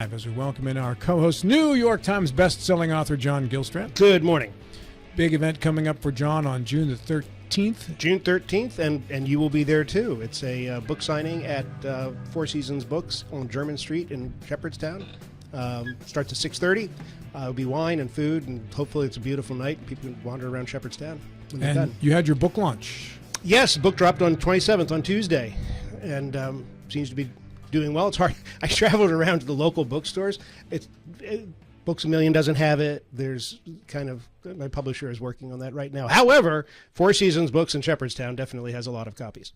live as we welcome in our co-host, New York Times best-selling author John Gilstrap. Good morning. Big event coming up for John on June the 13th. June 13th, and you will be there too. It's a book signing at Four Seasons Books on German Street in Shepherdstown. Starts at 6:30. It'll be wine and food, and hopefully it's a beautiful night. People can wander around Shepherdstown when they're done. You had your book launch. Yes, the book dropped on 27th on Tuesday, and seems to be doing well. It's hard. I traveled around to the local bookstores. Books A Million doesn't have it. There's my publisher is working on that right now. However, Four Seasons Books in Shepherdstown definitely has a lot of copies,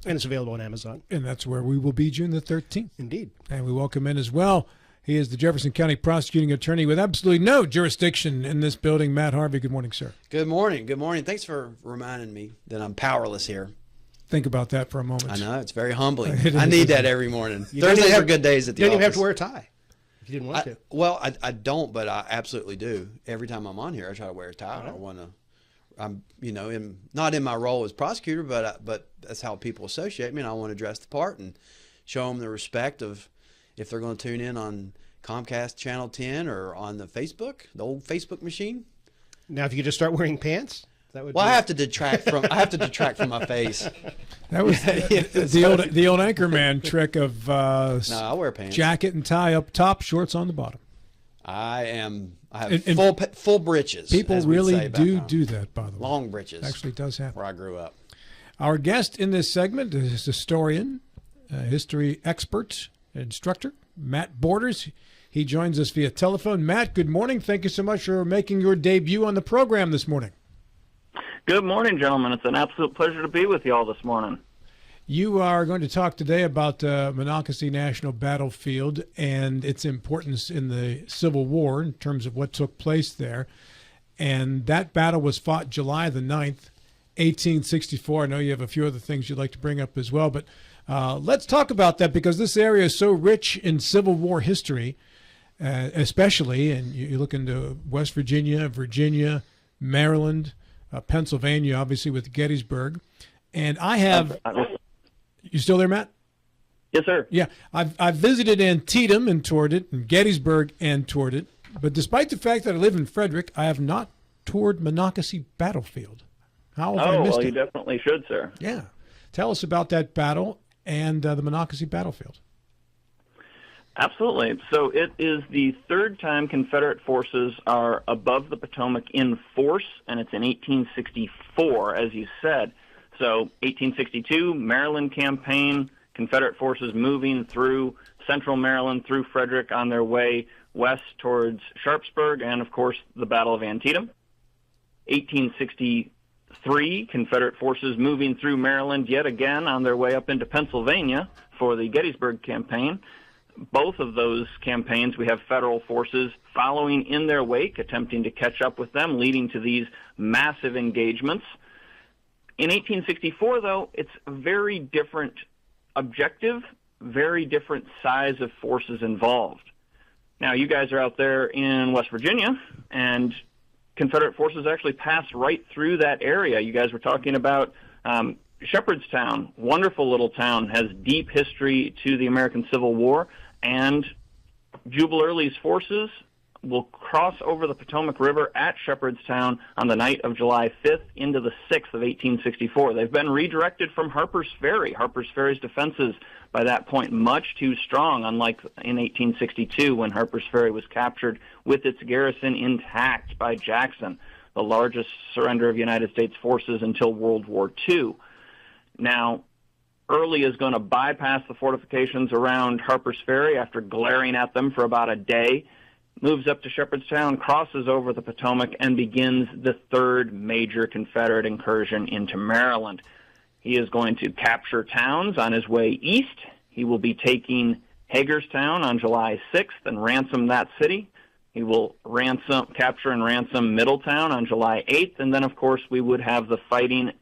and it's available on Amazon. And that's where we will be June the 13th. Indeed. And we welcome in as well. He is the Jefferson County prosecuting attorney with absolutely no jurisdiction in this building. Matt Harvey, good morning, sir. Good morning. Good morning. Thanks for reminding me that I'm powerless here. Think about that for a moment. I know. It's very humbling. I need that every morning. Thursdays are good days at the office. You don't even have to wear a tie if you didn't want to. Well, I don't, but I absolutely do. Every time I'm on here, I try to wear a tie. I want to. I'm, not in my role as prosecutor, but that's how people associate me, and I want to dress the part and show them the respect of if they're going to tune in on Comcast Channel 10 or on the old Facebook machine. Now, if you could just start wearing pants. I have to detract from my face. That was the old anchorman trick of no, I wear pants. Jacket and tie up top, shorts on the bottom. I have full breeches. People really do that, by the way. Long breeches. Actually does happen. Where I grew up. Our guest in this segment is historian, history expert, instructor, Matt Borders. He joins us via telephone. Matt, good morning. Thank you so much for making your debut on the program this morning. Good morning, gentlemen. It's an absolute pleasure to be with you all this morning. You are going to talk today about Monocacy National Battlefield and its importance in the Civil War in terms of what took place there. And that battle was fought July the 9th, 1864. I know you have a few other things you'd like to bring up as well, but let's talk about that because this area is so rich in Civil War history, especially, and you look into West Virginia, Maryland, Pennsylvania, obviously with Gettysburg. And I have... You still there, Matt? Yes, sir. Yeah. I've visited Antietam and toured it, and Gettysburg and toured it. But despite the fact that I live in Frederick, I have not toured Monocacy Battlefield. How have I missed it? You definitely should, sir. Yeah. Tell us about that battle and the Monocacy Battlefield. Absolutely. So it is the third time Confederate forces are above the Potomac in force, and it's in 1864, as you said. So 1862, Maryland campaign, Confederate forces moving through central Maryland, through Frederick on their way west towards Sharpsburg, and, of course, the Battle of Antietam. 1863, Confederate forces moving through Maryland yet again on their way up into Pennsylvania for the Gettysburg campaign. Both of those campaigns, we have federal forces following in their wake, attempting to catch up with them, leading to these massive engagements. In 1864, though, it's a very different objective, very different size of forces involved. Now, you guys are out there in West Virginia, and Confederate forces actually passed right through that area. You guys were talking about Shepherdstown, wonderful little town, has deep history to the American Civil War, and Jubal Early's forces will cross over the Potomac River at Shepherdstown on the night of July 5th into the 6th of 1864. They've been redirected from Harper's Ferry. Harper's Ferry's defenses, by that point, much too strong, unlike in 1862 when Harper's Ferry was captured with its garrison intact by Jackson, the largest surrender of United States forces until World War II. Now, Early is going to bypass the fortifications around Harper's Ferry after glaring at them for about a day, moves up to Shepherdstown, crosses over the Potomac, and begins the third major Confederate incursion into Maryland. He is going to capture towns on his way east. He will be taking Hagerstown on July 6th and ransom that city. He will capture and ransom Middletown on July 8th, and then, of course, we would have the fighting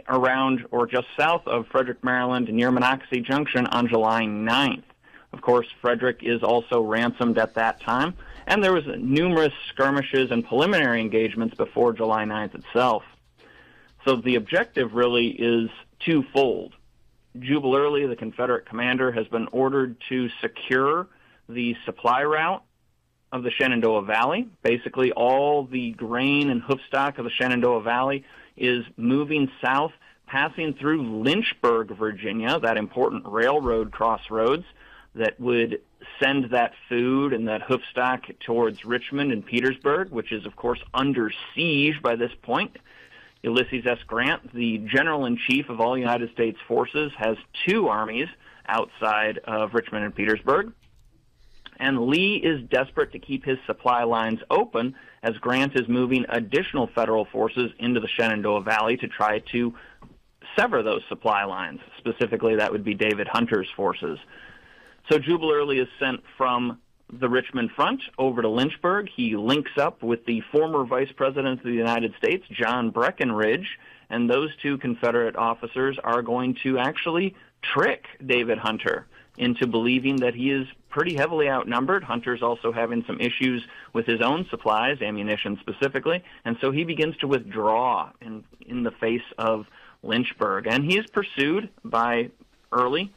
around or just south of Frederick, Maryland, near Monocacy Junction on July 9th. Of course, Frederick is also ransomed at that time, and there was numerous skirmishes and preliminary engagements before July 9th itself. So the objective really is twofold. Jubal Early, the Confederate commander, has been ordered to secure the supply route of the Shenandoah Valley. Basically, all the grain and hoofstock of the Shenandoah Valley is moving south, passing through Lynchburg, Virginia, that important railroad crossroads that would send that food and that hoofstock towards Richmond and Petersburg, which is, of course, under siege by this point. Ulysses S. Grant, the General-in-Chief of all United States forces, has two armies outside of Richmond and Petersburg. And Lee is desperate to keep his supply lines open as Grant is moving additional federal forces into the Shenandoah Valley to try to sever those supply lines. Specifically, that would be David Hunter's forces. So Jubal Early is sent from the Richmond front over to Lynchburg. He links up with the former Vice President of the United States, John Breckinridge, and those two Confederate officers are going to actually trick David Hunter into believing that he is pretty heavily outnumbered. Hunter's also having some issues with his own supplies, ammunition specifically, and so he begins to withdraw in the face of Lynchburg. And he is pursued by Early.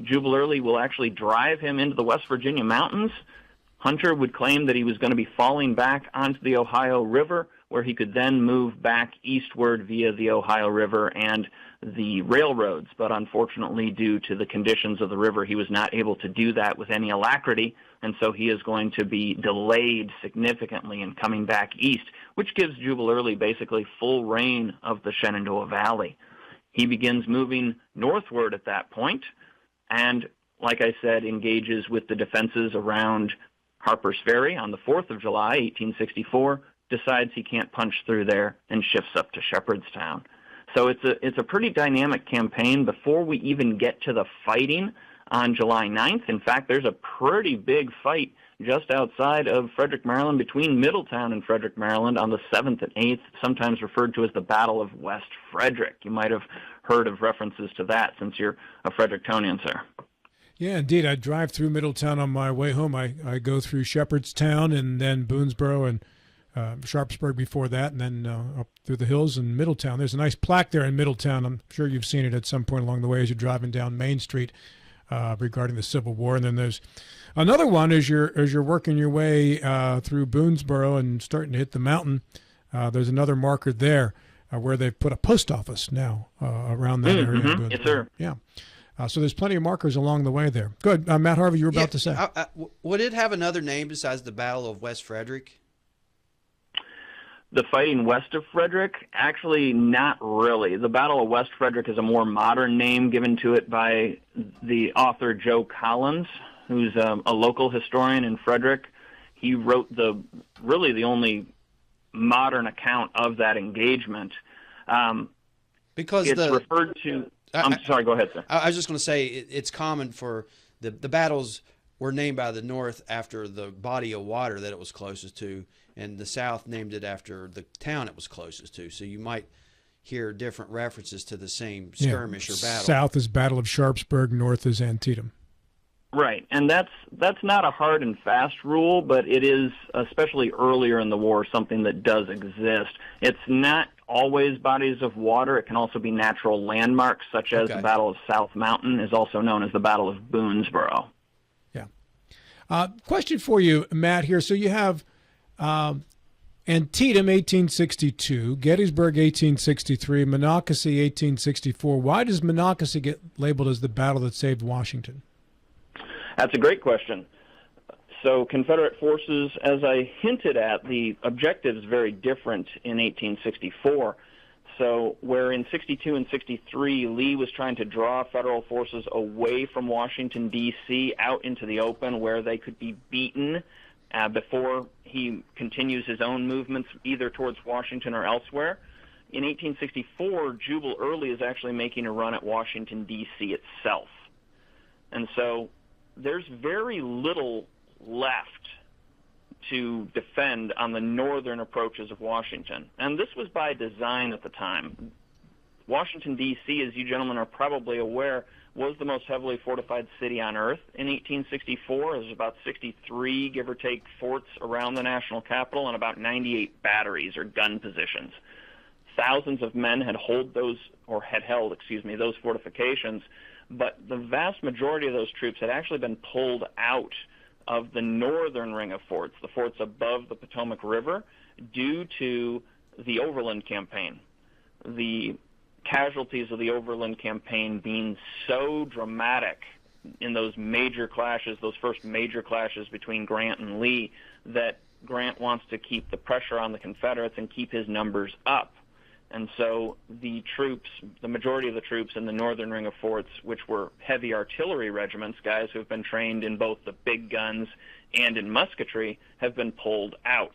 Jubal Early will actually drive him into the West Virginia mountains. Hunter would claim that he was going to be falling back onto the Ohio River, where he could then move back eastward via the Ohio River and the railroads. But unfortunately, due to the conditions of the river, he was not able to do that with any alacrity, and so he is going to be delayed significantly in coming back east, which gives Jubal Early basically full reign of the Shenandoah Valley. He begins moving northward at that point, and, like I said, engages with the defenses around Harper's Ferry on the 4th of July, 1864, decides he can't punch through there, and shifts up to Shepherdstown. So it's a pretty dynamic campaign before we even get to the fighting on July 9th. In fact, there's a pretty big fight just outside of Frederick, Maryland, between Middletown and Frederick, Maryland, on the 7th and 8th, sometimes referred to as the Battle of West Frederick. You might have heard of references to that since you're a Frederictonian, sir. Yeah, indeed. I drive through Middletown on my way home. I go through Shepherdstown and then Boonesboro and Sharpsburg before that, and then up through the hills in Middletown. There's a nice plaque there in Middletown. I'm sure you've seen it at some point along the way as you're driving down Main Street regarding the Civil War. And then there's another one as you're working your way through Boonesboro and starting to hit the mountain. There's another marker there where they've put a post office now around that area. Mm-hmm. Yes, sir. Yeah. So there's plenty of markers along the way there. Good. Matt Harvey, you were about to say. Would it have another name besides the Battle of West Frederick? The fighting west of Frederick? Actually, not really. The Battle of West Frederick is a more modern name given to it by the author Joe Collins, who's a local historian in Frederick. He wrote the only modern account of that engagement. Because it's referred to... I'm sorry, go ahead, sir. I was just going to say it's common for the battles were named by the North after the body of water that it was closest to, and the South named it after the town it was closest to. So you might hear different references to the same skirmish or battle. South is Battle of Sharpsburg, north is Antietam. Right, and that's not a hard and fast rule, but it is, especially earlier in the war, something that does exist. It's not always bodies of water. It can also be natural landmarks, such as the Battle of South Mountain is also known as the Battle of Boonesboro. Yeah. Question for you, Matt, here. So you have Antietam, 1862, Gettysburg, 1863, Monocacy, 1864. Why does Monocacy get labeled as the battle that saved Washington? That's a great question. So Confederate forces, as I hinted at, the objectives very different in 1864. So where in 62 and 63, Lee was trying to draw Federal forces away from Washington, D.C., out into the open where they could be beaten before he continues his own movements either towards Washington or elsewhere. In 1864, Jubal Early is actually making a run at Washington, D.C. itself. And so there's very little left to defend on the northern approaches of Washington. And this was by design at the time. Washington, D.C., as you gentlemen are probably aware, was the most heavily fortified city on earth in 1864. There's about 63, give or take, forts around the national capital and about 98 batteries or gun positions. Thousands of men had held those fortifications, but the vast majority of those troops had actually been pulled out of the northern ring of forts, the forts above the Potomac River, due to the Overland Campaign. The casualties of the Overland Campaign being so dramatic in those major clashes, those first major clashes between Grant and Lee, that Grant wants to keep the pressure on the Confederates and keep his numbers up. And so the troops, the majority of the troops in the northern ring of forts, which were heavy artillery regiments, guys who have been trained in both the big guns and in musketry, have been pulled out.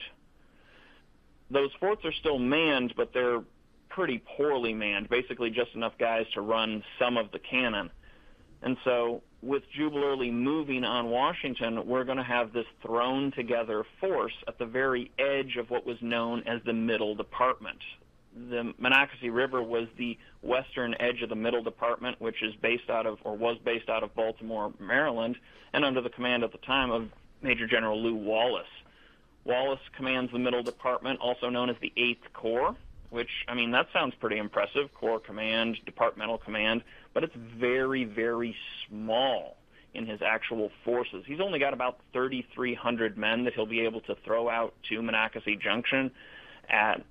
Those forts are still manned, but they're pretty poorly manned, basically just enough guys to run some of the cannon. And so with Jubal Early moving on Washington, we're going to have this thrown together force at the very edge of what was known as the Middle Department. The Monocacy River was the western edge of the Middle Department, which is based out of, or was based out of Baltimore, Maryland, and under the command at the time of Major General Lew Wallace. Wallace commands the Middle Department, also known as the 8th Corps, which, I mean, that sounds pretty impressive, Corps Command, Departmental Command, but it's very, very small in his actual forces. He's only got about 3,300 men that he'll be able to throw out to Monocacy Junction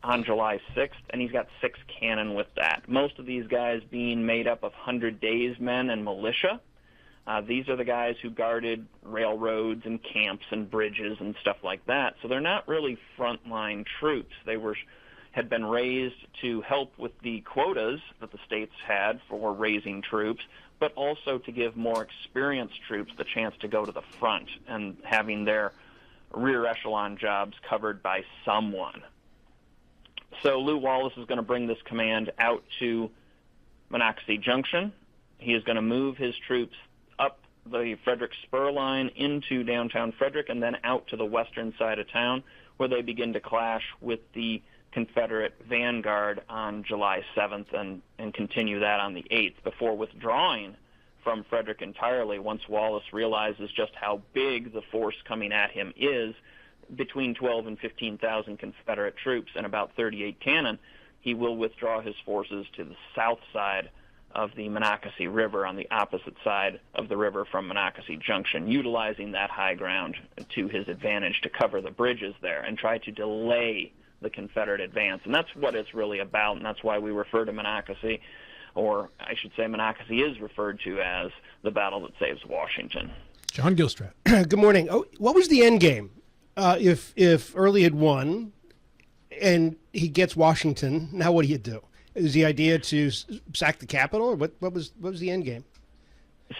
on July 6th, and he's got 6 cannon with that. Most of these guys being made up of 100 Days men and militia. These are the guys who guarded railroads and camps and bridges and stuff like that. So they're not really frontline troops. They had been raised to help with the quotas that the states had for raising troops, but also to give more experienced troops the chance to go to the front and having their rear echelon jobs covered by someone. So Lew Wallace is going to bring this command out to Monocacy Junction. He is going to move his troops up the Frederick Spur line into downtown Frederick and then out to the western side of town, where they begin to clash with the Confederate vanguard on July 7th and continue that on the 8th before withdrawing from Frederick entirely once Wallace realizes just how big the force coming at him is. Between 12 and 15,000 Confederate troops and about 38 cannon, he will withdraw his forces to the south side of the Monocacy River, on the opposite side of the river from Monocacy Junction, utilizing that high ground to his advantage to cover the bridges there and try to delay the Confederate advance. And that's what it's really about, and that's why we refer to Monocacy, or I should say Monocacy is referred to as the battle that saves Washington. John Gilstrap. Good morning. Oh, what was the end game? If Early had won and he gets Washington, now what do you do? Is the idea to sack the Capitol, or what was the end game?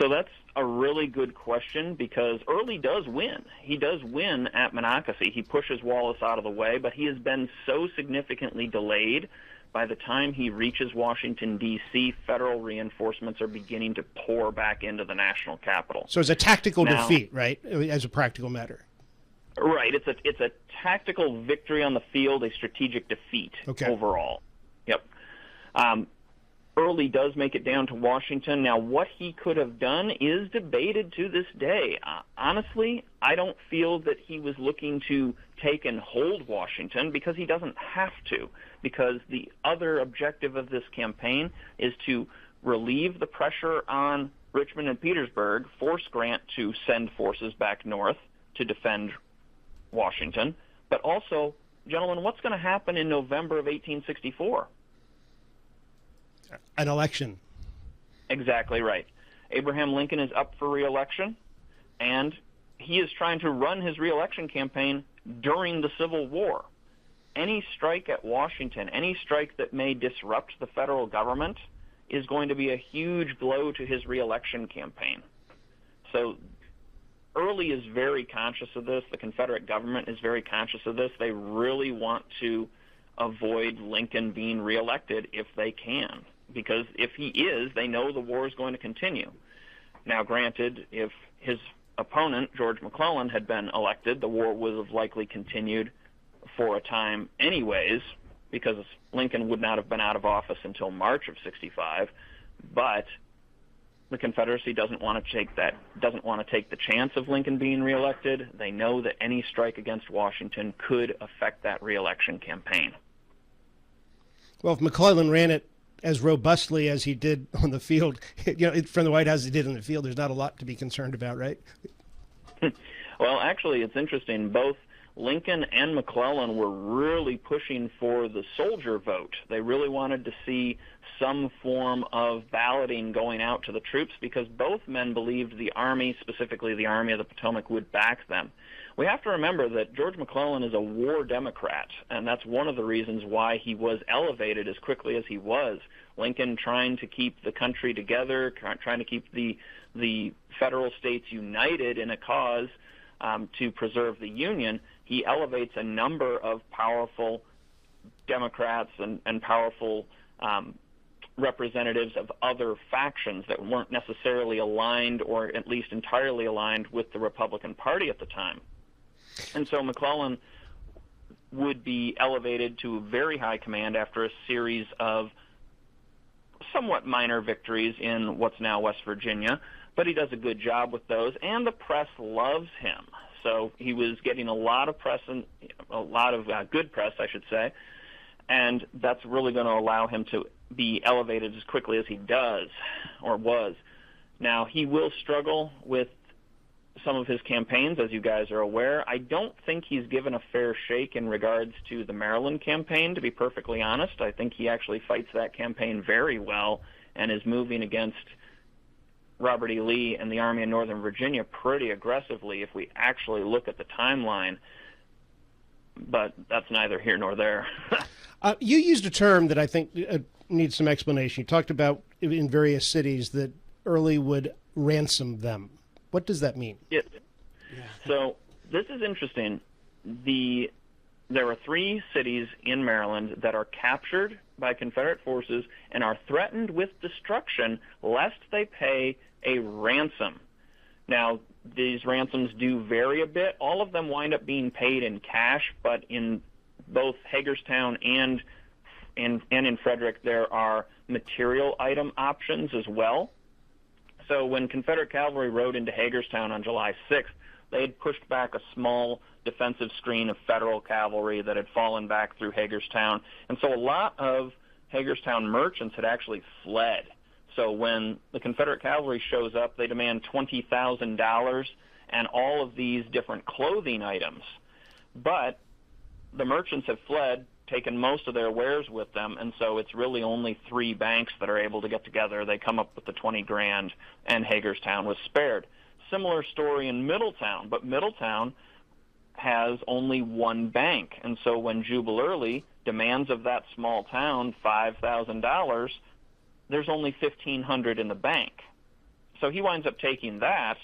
So that's a really good question, because Early does win. He does win at Monocacy. He pushes Wallace out of the way, but he has been so significantly delayed. By the time he reaches Washington, D.C., federal reinforcements are beginning to pour back into the national capital. So it's a tactical defeat, right, as a practical matter? Right. It's a tactical victory on the field, a strategic defeat overall. Yep. Early does make it down to Washington. Now, what he could have done is debated to this day. Honestly, I don't feel that he was looking to take and hold Washington, because he doesn't have to, because the other objective of this campaign is to relieve the pressure on Richmond and Petersburg, force Grant to send forces back north to defend Washington, but also, gentlemen, what's going to happen in November of 1864? An election. Exactly right. Abraham Lincoln is up for re-election, and he is trying to run his re-election campaign during the Civil War. Any strike at Washington, any strike that may disrupt the federal government, is going to be a huge blow to his re-election campaign. So Early is very conscious of this. The Confederate government is very conscious of this. They really want to avoid Lincoln being reelected if they can, because if he is, they know the war is going to continue. Now, granted, if his opponent, George McClellan, had been elected, the war would have likely continued for a time anyways, because Lincoln would not have been out of office until March of 65, but the Confederacy doesn't want to take the chance of Lincoln being reelected. They know that any strike against Washington could affect that reelection campaign. Well, if McClellan ran it as robustly as he did on the field, from the White House he did in the field, there's not a lot to be concerned about, right? Well, actually, it's interesting. Both Lincoln and McClellan were really pushing for the soldier vote. They really wanted to see some form of balloting going out to the troops because both men believed the Army, specifically the Army of the Potomac, would back them. We have to remember that George McClellan is a war Democrat, and that's one of the reasons why he was elevated as quickly as he was. Lincoln trying to keep the country together, trying to keep the federal states united in a cause to preserve the Union. He elevates a number of powerful Democrats and powerful representatives of other factions that weren't necessarily aligned or at least entirely aligned with the Republican Party at the time. And so McClellan would be elevated to very high command after a series of somewhat minor victories in what's now West Virginia, but he does a good job with those, and the press loves him. So he was getting a lot of press, and a lot of good press, I should say, and that's really going to allow him to be elevated as quickly as he does, or was. Now, he will struggle with some of his campaigns, as you guys are aware. I don't think he's given a fair shake in regards to the Maryland campaign, to be perfectly honest. I think he actually fights that campaign very well and is moving against Robert E. Lee and the Army in Northern Virginia pretty aggressively if we actually look at the timeline. But that's neither here nor there. You used a term that I think needs some explanation. You talked about in various cities that Early would ransom them. What does that mean? Yes. So this is interesting. There are 3 cities in Maryland that are captured by Confederate forces and are threatened with destruction lest they pay a ransom. Now, these ransoms do vary a bit. All of them wind up being paid in cash, but in both Hagerstown and in Frederick, there are material item options as well. So when Confederate cavalry rode into Hagerstown on July 6th, they had pushed back a small defensive screen of Federal cavalry that had fallen back through Hagerstown. And so a lot of Hagerstown merchants had actually fled. So when the Confederate cavalry shows up, they demand $20,000 and all of these different clothing items. But the merchants have fled, taken most of their wares with them, and so it's really only 3 banks that are able to get together. They come up with the $20,000, and Hagerstown was spared. Similar story in Middletown, but Middletown has only 1 bank, and so when Jubal Early demands of that small town $5,000, there's only $1,500 in the bank. So he winds up taking that,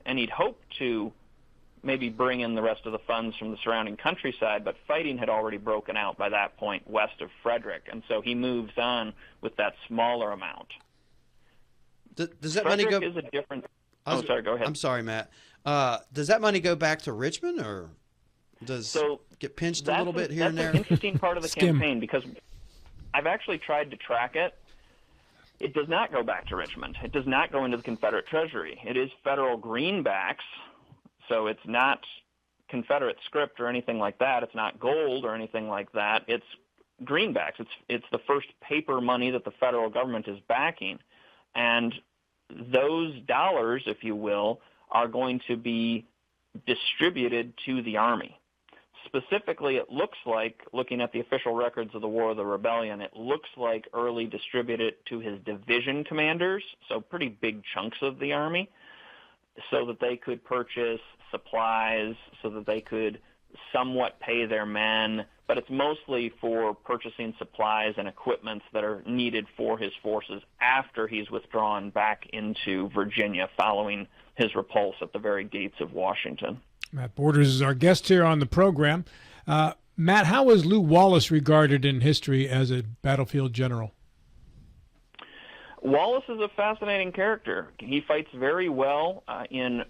and he'd hoped to maybe bring in the rest of the funds from the surrounding countryside, but fighting had already broken out by that point west of Frederick, and so he moves on with that smaller amount. Does that Frederick money go? Is a different. Sorry. Go ahead. I'm sorry, Matt. Does that money go back to Richmond, or does get pinched a little bit here and there? That's an interesting part of the campaign because I've actually tried to track it. It does not go back to Richmond. It does not go into the Confederate Treasury. It is federal greenbacks. So it's not Confederate script or anything like that. It's not gold or anything like that. It's greenbacks. It's the first paper money that the federal government is backing. And those dollars, if you will, are going to be distributed to the Army. Specifically, it looks like, looking at the official records of the War of the Rebellion, it looks like Early distributed it to his division commanders, so pretty big chunks of the Army, so that they could purchase supplies, so that they could somewhat pay their men, but it's mostly for purchasing supplies and equipments that are needed for his forces after he's withdrawn back into Virginia following his repulse at the very gates of Washington. Matt Borders is our guest here on the program. Matt, how was Lew Wallace regarded in history as a battlefield general? Wallace is a fascinating character. He fights very well in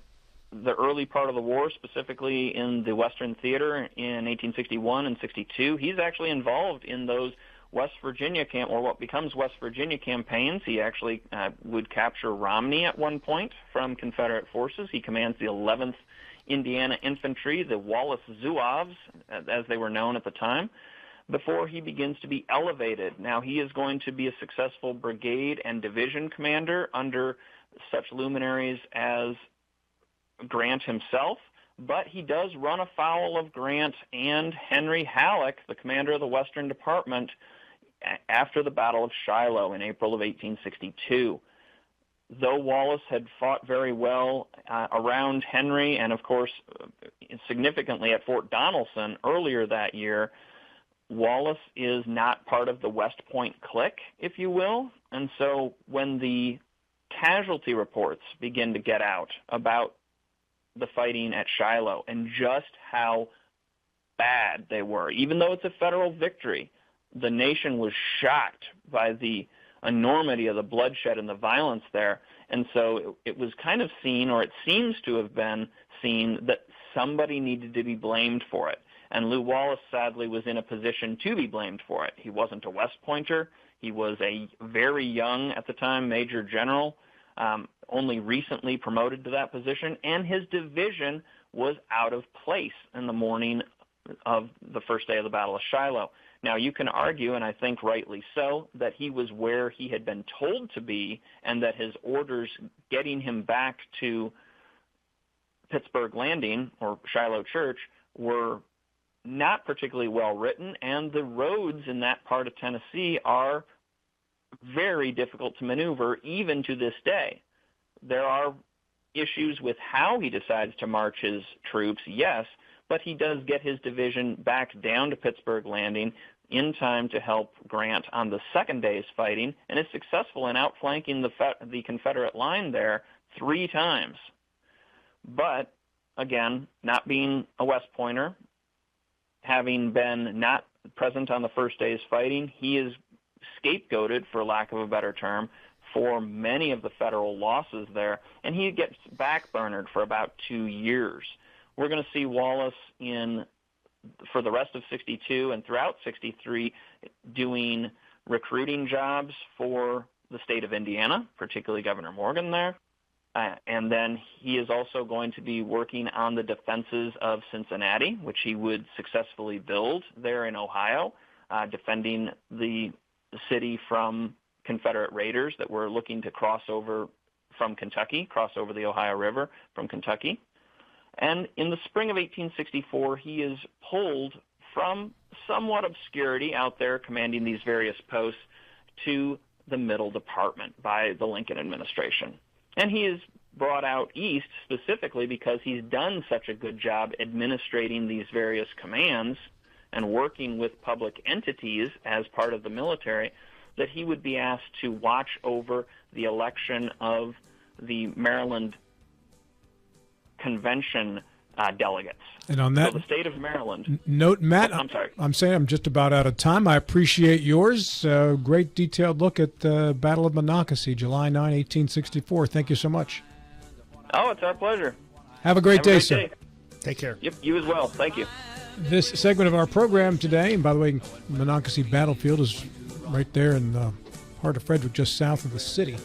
the early part of the war, specifically in the Western Theater in 1861 and 62. He's actually involved in those West Virginia or what becomes West Virginia campaigns. He actually would capture Romney at one point from Confederate forces. He commands the 11th Indiana Infantry, the Wallace Zouaves, as they were known at the time, before he begins to be elevated. Now, he is going to be a successful brigade and division commander under such luminaries as Grant himself, but he does run afoul of Grant and Henry Halleck, the commander of the Western Department, after the Battle of Shiloh in April of 1862. Though Wallace had fought very well around Henry and, of course, significantly at Fort Donelson earlier that year, Wallace is not part of the West Point clique, if you will. And so when the casualty reports begin to get out about the fighting at Shiloh and just how bad they were, even though it's a federal victory, the nation was shocked by the enormity of the bloodshed and the violence there. And so it was kind of seen, or it seems to have been seen, that somebody needed to be blamed for it. And Lew Wallace, sadly, was in a position to be blamed for it. He wasn't a West Pointer. He was a very young, at the time, Major General, only recently promoted to that position, and his division was out of place in the morning of the first day of the Battle of Shiloh. Now, you can argue, and I think rightly so, that he was where he had been told to be and that his orders getting him back to Pittsburgh Landing or Shiloh Church were not particularly well written, and the roads in that part of Tennessee are very difficult to maneuver even to this day. There are issues with how he decides to march his troops, yes, but he does get his division back down to Pittsburgh Landing in time to help Grant on the second day's fighting, and is successful in outflanking the Confederate line there 3 times. But, again, not being a West Pointer, having been not present on the first day's fighting, he is scapegoated, for lack of a better term, for many of the federal losses there, and he gets backburnered for about 2 years. We're going to see Wallace for the rest of 62 and throughout 63 doing recruiting jobs for the state of Indiana, particularly Governor Morgan there. And then he is also going to be working on the defenses of Cincinnati, which he would successfully build there in Ohio, defending the city from Confederate raiders that were looking to cross over from Kentucky, cross over the Ohio River from Kentucky. And in the spring of 1864, he is pulled from somewhat obscurity out there commanding these various posts to the Middle Department by the Lincoln administration. And he is brought out east specifically because he's done such a good job administrating these various commands and working with public entities as part of the military that he would be asked to watch over the election of the Maryland Convention delegates. And on that, so the state of Maryland. Note, Matt, I'm sorry. I'm saying I'm just about out of time. I appreciate yours. Great detailed look at the Battle of Monocacy, July 9, 1864. Thank you so much. Oh, it's our pleasure. Have a great day, sir. Take care. Yep, you as well. Thank you. This segment of our program today, and by the way, Monocacy Battlefield is right there in the heart of Frederick, just south of the city.